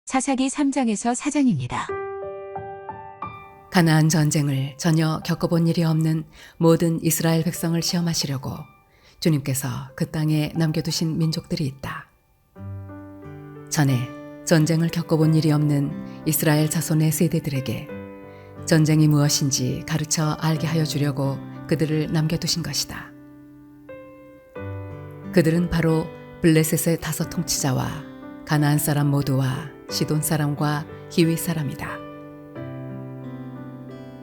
사사기 3장에서 4장입니다. 가나안 전쟁을 전혀 겪어본 일이 없는 모든 이스라엘 백성을 시험하시려고 주님께서 그 땅에 남겨두신 민족들이 있다. 전에 전쟁을 겪어본 일이 없는 이스라엘 자손의 세대들에게 전쟁이 무엇인지 가르쳐 알게 하여 주려고 그들을 남겨두신 것이다. 그들은 바로 블레셋의 5 통치자와 가나안 사람 모두와 시돈 사람과 히위 사람이다.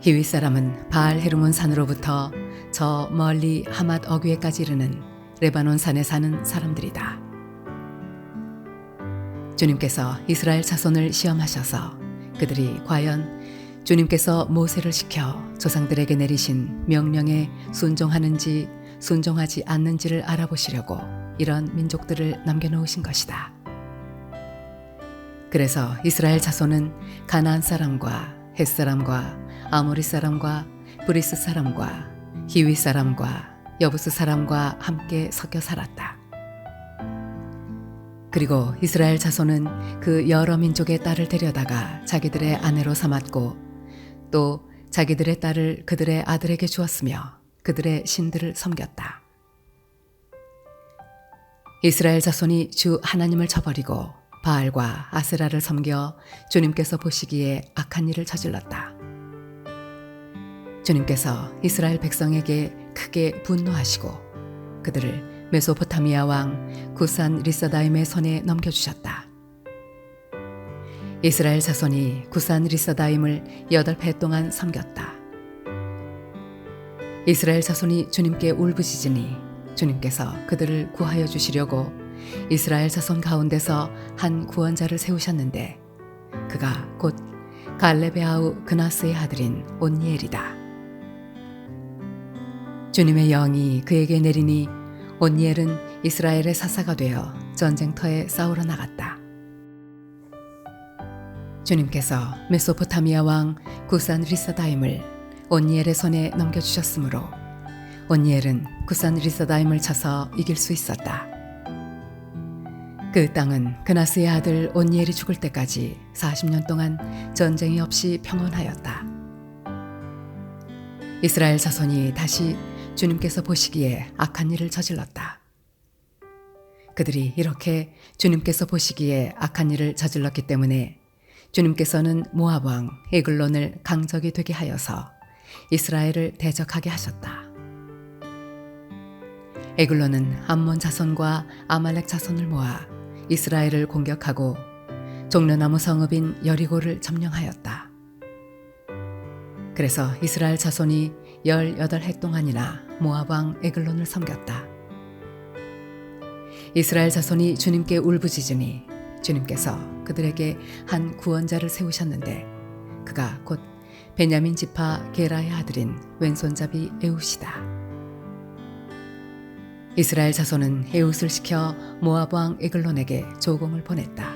히위 사람은 바알 헤르몬 산으로부터 저 멀리 하맛 어귀에까지 이르는 레바논 산에 사는 사람들이다. 주님께서 이스라엘 자손을 시험하셔서 그들이 과연 주님께서 모세를 시켜 조상들에게 내리신 명령에 순종하는지 순종하지 않는지를 알아보시려고 이런 민족들을 남겨놓으신 것이다. 그래서 이스라엘 자손은 가나안 사람과 헷 사람과 아모리 사람과 브리스 사람과 히위 사람과 여부스 사람과 함께 섞여 살았다. 그리고 이스라엘 자손은 그 여러 민족의 딸을 데려다가 자기들의 아내로 삼았고 또 자기들의 딸을 그들의 아들에게 주었으며 그들의 신들을 섬겼다. 이스라엘 자손이 주 하나님을 저버리고 바알과 아세라를 섬겨 주님께서 보시기에 악한 일을 저질렀다. 주님께서 이스라엘 백성에게 크게 분노하시고 그들을 메소포타미아 왕 구산 리사다임의 손에 넘겨주셨다. 이스라엘 자손이 구산 리사다임을 8해 동안 섬겼다. 이스라엘 자손이 주님께 울부짖으니 주님께서 그들을 구하여 주시려고 이스라엘 자손 가운데서 한 구원자를 세우셨는데 그가 곧 갈렙의 아우 그나스의 아들인 온니엘이다. 주님의 영이 그에게 내리니 온니엘은 이스라엘의 사사가 되어 전쟁터에 싸우러 나갔다. 주님께서 메소포타미아 왕 구산 리사다임을 온니엘의 손에 넘겨주셨으므로 온니엘은 구산 리사다임을 쳐서 이길 수 있었다. 그 땅은 그나스의 아들 온니엘이 죽을 때까지 40년 동안 전쟁이 없이 평온하였다. 이스라엘 자손이 다시 주님께서 보시기에 악한 일을 저질렀다. 그들이 이렇게 주님께서 보시기에 악한 일을 저질렀기 때문에 주님께서는 모압 왕 에글론을 강적이 되게 하여서 이스라엘을 대적하게 하셨다. 에글론은 암몬 자손과 아말렉 자손을 모아 이스라엘을 공격하고 종려나무 성읍인 여리고를 점령하였다. 그래서 이스라엘 자손이 18해 동안이나 모압 왕 에글론을 섬겼다. 이스라엘 자손이 주님께 울부짖으니 주님께서 그들에게 한 구원자를 세우셨는데 그가 곧 베냐민 지파 게라의 아들인 왼손잡이 에웃이다. 이스라엘 자손은 에웃을 시켜 모압 왕 에글론에게 조공을 보냈다.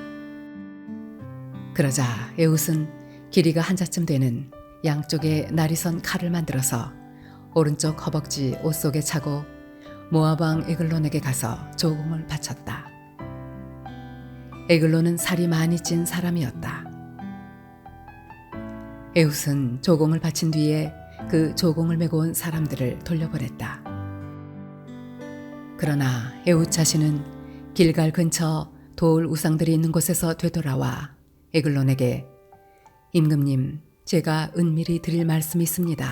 그러자 에웃은 길이가 한자쯤 되는 양쪽에 날이 선 칼을 만들어서 오른쪽 허벅지 옷 속에 차고 모압 왕 에글론에게 가서 조공을 바쳤다. 에글론은 살이 많이 찐 사람이었다. 에웃은 조공을 바친 뒤에 그 조공을 메고 온 사람들을 돌려보냈다. 그러나 에웃 자신은 길갈 근처 돌 우상들이 있는 곳에서 되돌아와 에글론에게 임금님, 제가 은밀히 드릴 말씀이 있습니다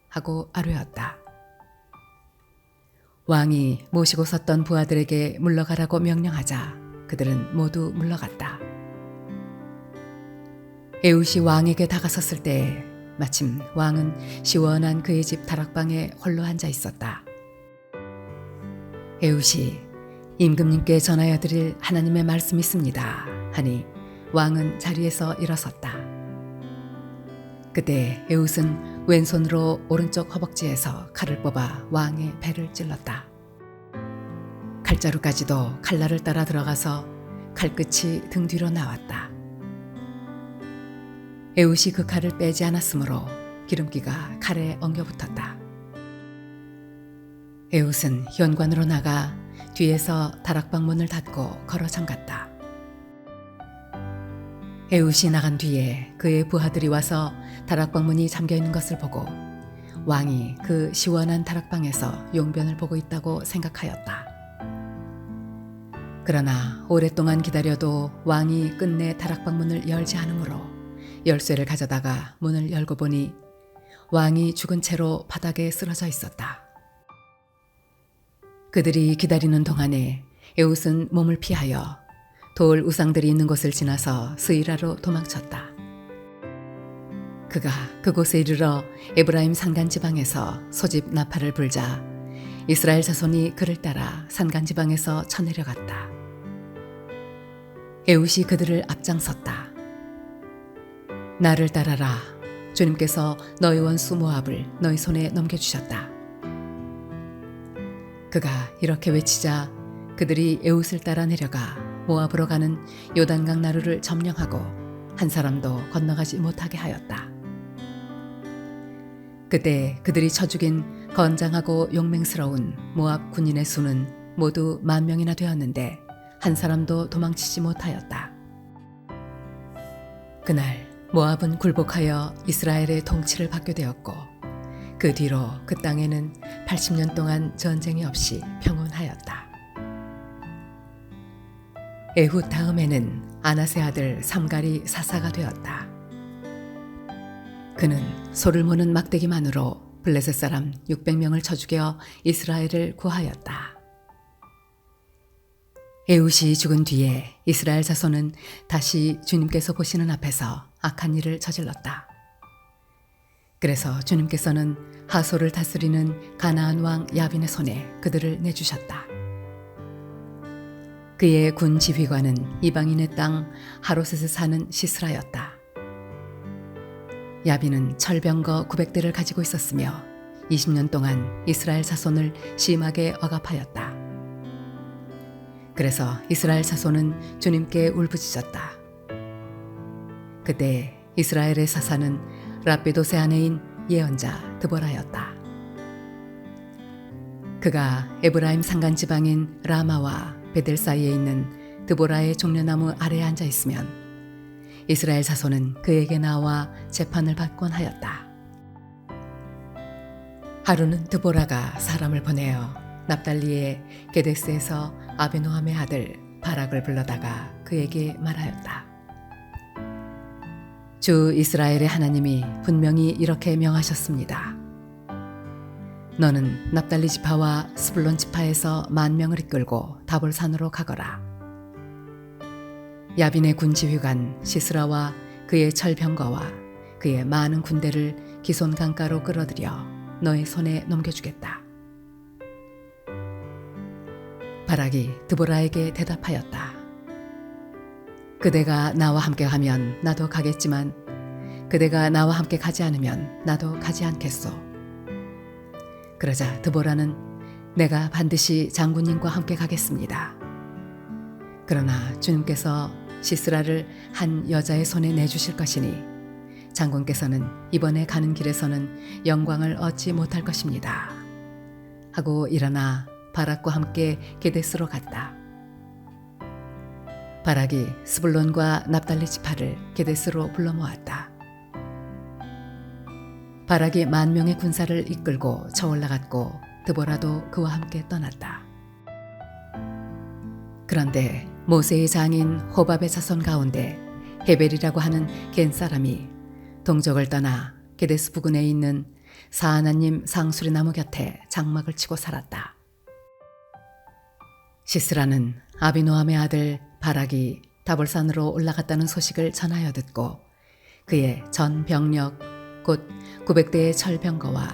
하고 아뢰었다. 왕이 모시고 섰던 부하들에게 물러가라고 명령하자 그들은 모두 물러갔다. 에웃이 왕에게 다가섰을 때 마침 왕은 시원한 그의 집 다락방에 홀로 앉아 있었다. 에웃이 임금님께 전하여 드릴 하나님의 말씀이 있습니다 하니 왕은 자리에서 일어섰다. 그때 에웃은 왼손으로 오른쪽 허벅지에서 칼을 뽑아 왕의 배를 찔렀다. 칼자루까지도 칼날을 따라 들어가서 칼끝이 등 뒤로 나왔다. 에웃이 그 칼을 빼지 않았으므로 기름기가 칼에 엉겨붙었다. 에웃은 현관으로 나가 뒤에서 다락방 문을 닫고 걸어 잠갔다. 에훗이 나간 뒤에 그의 부하들이 와서 다락방문이 잠겨 있는 것을 보고 왕이 그 시원한 다락방에서 용변을 보고 있다고 생각하였다. 그러나 오랫동안 기다려도 왕이 끝내 다락방문을 열지 않으므로 열쇠를 가져다가 문을 열고 보니 왕이 죽은 채로 바닥에 쓰러져 있었다. 그들이 기다리는 동안에 에훗은 몸을 피하여 돌 우상들이 있는 곳을 지나서 스이라로 도망쳤다. 그가 그곳에 이르러 에브라임 산간지방에서 소집 나팔을 불자 이스라엘 자손이 그를 따라 산간지방에서 쳐내려갔다. 에훗이 그들을 앞장섰다. 나를 따라라. 주님께서 너희 원수 모압을 너희 손에 넘겨주셨다. 그가 이렇게 외치자 그들이 에훗을 따라 내려가 모압으로 가는 요단강 나루를 점령하고 한 사람도 건너가지 못하게 하였다. 그때 그들이 쳐 죽인 건장하고 용맹스러운 모압 군인의 수는 모두 10,000명이나 되었는데 한 사람도 도망치지 못하였다. 그날 모압은 굴복하여 이스라엘의 통치를 받게 되었고 그 뒤로 그 땅에는 80년 동안 전쟁이 없이 평온하였다. 에훗 다음에는 아나세 아들 삼갈이 사사가 되었다. 그는 소를 모는 막대기만으로 블레셋 사람 600명을 쳐 죽여 이스라엘을 구하였다. 에훗이 죽은 뒤에 이스라엘 자손은 다시 주님께서 보시는 앞에서 악한 일을 저질렀다. 그래서 주님께서는 하솔을 다스리는 가나안 왕 야빈의 손에 그들을 내주셨다. 그의 군 지휘관은 이방인의 땅 하로셋에 사는 시스라였다. 야빈은 철병거 900대를 가지고 있었으며 20년 동안 이스라엘 자손을 심하게 억압하였다. 그래서 이스라엘 자손은 주님께 울부짖었다. 그때 이스라엘의 사사는 랍비도세 아내인 예언자 드보라였다. 그가 에브라임 산간 지방인 라마와 베델 사이에 있는 드보라의 종려나무 아래에 앉아 있으면 이스라엘 자손은 그에게 나와 재판을 받곤 하였다. 하루는 드보라가 사람을 보내어 납달리의 게데스에서 아비노함의 아들 바락을 불러다가 그에게 말하였다. 주 이스라엘의 하나님이 분명히 이렇게 명하셨습니다. 너는 납달리 지파와 스불론 지파에서 10,000명을 이끌고 다볼산으로 가거라. 야빈의 군지휘관 시스라와 그의 철병거와 그의 많은 군대를 기손 강가로 끌어들여 너의 손에 넘겨주겠다. 바락이 드보라에게 대답하였다. 그대가 나와 함께 가면 나도 가겠지만 그대가 나와 함께 가지 않으면 나도 가지 않겠소. 그러자 드보라는 내가 반드시 장군님과 함께 가겠습니다. 그러나 주님께서 시스라를 한 여자의 손에 내주실 것이니 장군께서는 이번에 가는 길에서는 영광을 얻지 못할 것입니다. 하고 일어나 바락과 함께 게데스로 갔다. 바락이 스불론과 납달리 지파를 게데스로 불러 모았다. 바락이 10,000명의 군사를 이끌고 쳐 올라갔고 드보라도 그와 함께 떠났다. 그런데 모세의 장인 호밥의 자손 가운데 헤벨이라고 하는 겐 사람이 동족을 떠나 게데스 부근에 있는 사하나님 상수리 나무 곁에 장막을 치고 살았다. 시스라는 아비노함의 아들 바락이 다볼산으로 올라갔다는 소식을 전하여 듣고 그의 전 병력 곧 900대의 철병거와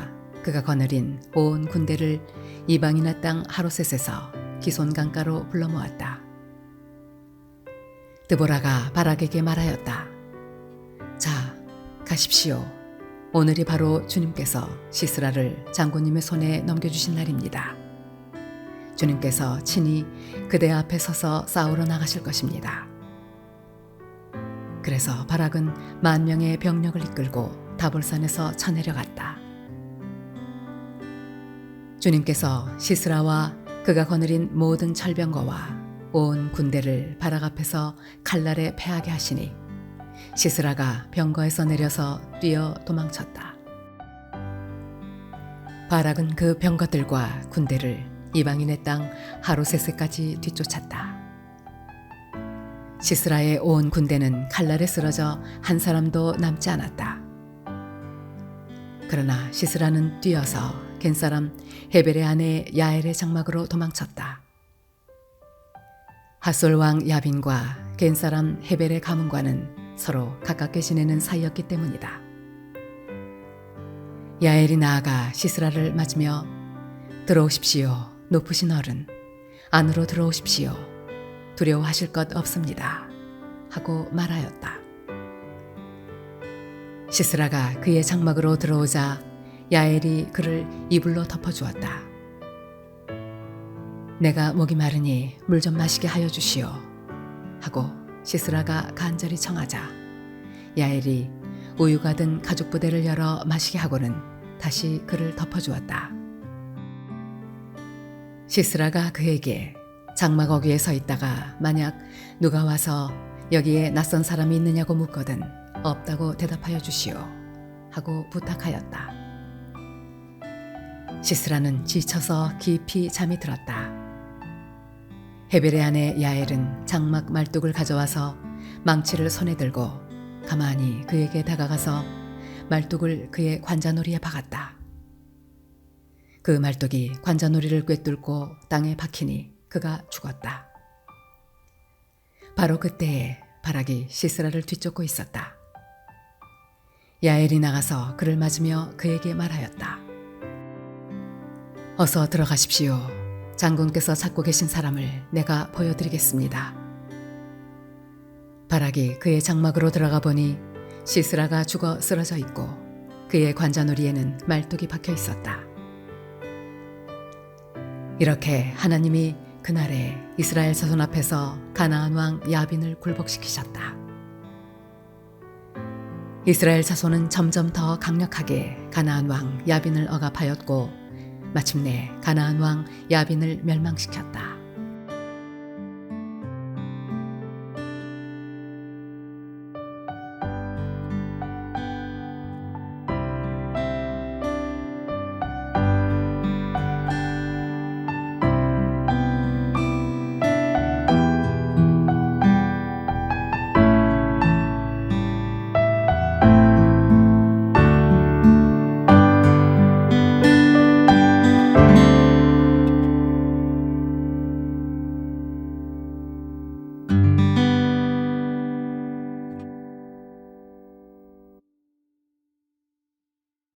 그가 거느린 온 군대를 이방인의 땅 하로셋에서 기손 강가로 불러 모았다. 드보라가 바락에게 말하였다. 자, 가십시오. 오늘이 바로 주님께서 시스라를 장군님의 손에 넘겨주신 날입니다. 주님께서 친히 그대 앞에 서서 싸우러 나가실 것입니다. 그래서 바락은 10,000명의 병력을 이끌고 다볼산에서 쳐내려갔다. 주님께서 시스라와 그가 거느린 모든 철병거와 온 군대를 바락 앞에서 칼날에 패하게 하시니 시스라가 병거에서 내려서 뛰어 도망쳤다. 바락은 그 병거들과 군대를 이방인의 땅 하루세세까지 뒤쫓았다. 시스라의 온 군대는 칼날에 쓰러져 한 사람도 남지 않았다. 그러나 시스라는 뛰어서 겐사람 헤벨의 아내 야엘의 장막으로 도망쳤다. 핫솔 왕 야빈과 겐사람 헤벨의 가문과는 서로 가깝게 지내는 사이였기 때문이다. 야엘이 나아가 시스라를 맞으며 들어오십시오, 높으신 어른. 안으로 들어오십시오. 두려워하실 것 없습니다. 하고 말하였다. 시스라가 그의 장막으로 들어오자 야엘이 그를 이불로 덮어주었다. 내가 목이 마르니 물 좀 마시게 하여 주시오. 하고 시스라가 간절히 청하자 야엘이 우유가 든 가죽 부대를 열어 마시게 하고는 다시 그를 덮어주었다. 시스라가 그에게 장막 어귀에 서 있다가 만약 누가 와서 여기에 낯선 사람이 있느냐고 묻거든 없다고 대답하여 주시오. 하고 부탁하였다. 시스라는 지쳐서 깊이 잠이 들었다. 헤벨의 아내 야엘은 장막 말뚝을 가져와서 망치를 손에 들고 가만히 그에게 다가가서 말뚝을 그의 관자놀이에 박았다. 그 말뚝이 관자놀이를 꿰뚫고 땅에 박히니 그가 죽었다. 바로 그때에 바락이 시스라를 뒤쫓고 있었다. 야엘이 나가서 그를 맞으며 그에게 말하였다. 어서 들어가십시오. 장군께서 찾고 계신 사람을 내가 보여드리겠습니다. 바락이 그의 장막으로 들어가 보니 시스라가 죽어 쓰러져 있고 그의 관자놀이에는 말뚝이 박혀 있었다. 이렇게 하나님이 그날에 이스라엘 자손 앞에서 가나안 왕 야빈을 굴복시키셨다. 이스라엘 자손은 점점 더 강력하게 가나안 왕 야빈을 억압하였고 마침내 가나안 왕 야빈을 멸망시켰다.